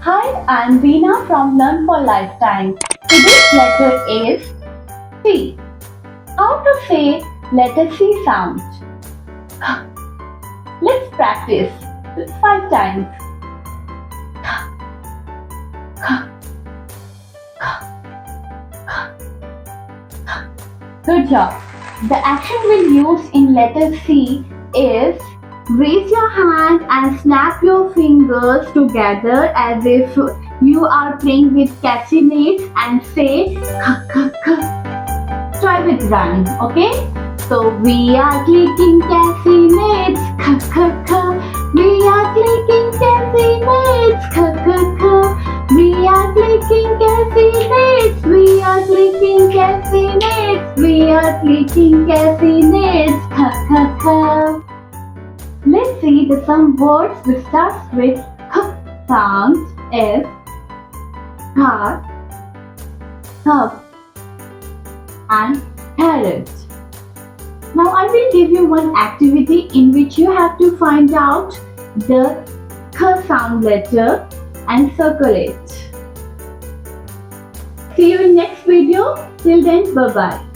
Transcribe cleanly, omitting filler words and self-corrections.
Hi, I'm Veena from Learn for Lifetime. Today's letter is C. How to say letter C sound? Let's practice 5 times. Good job. The action we'll use in letter C is raise your hand and snap your fingers together as if you are playing with castanets and say try with rhyme, okay? So we are clicking castanets, we are clicking castanets, we are clicking castanets, we are clicking castanets, we are clicking castanets, Let's see some words which starts with k sound is car, cup and carrot. Now I will give you one activity in which you have to find out the k sound letter and circle it. See you in next video. Till then, bye bye.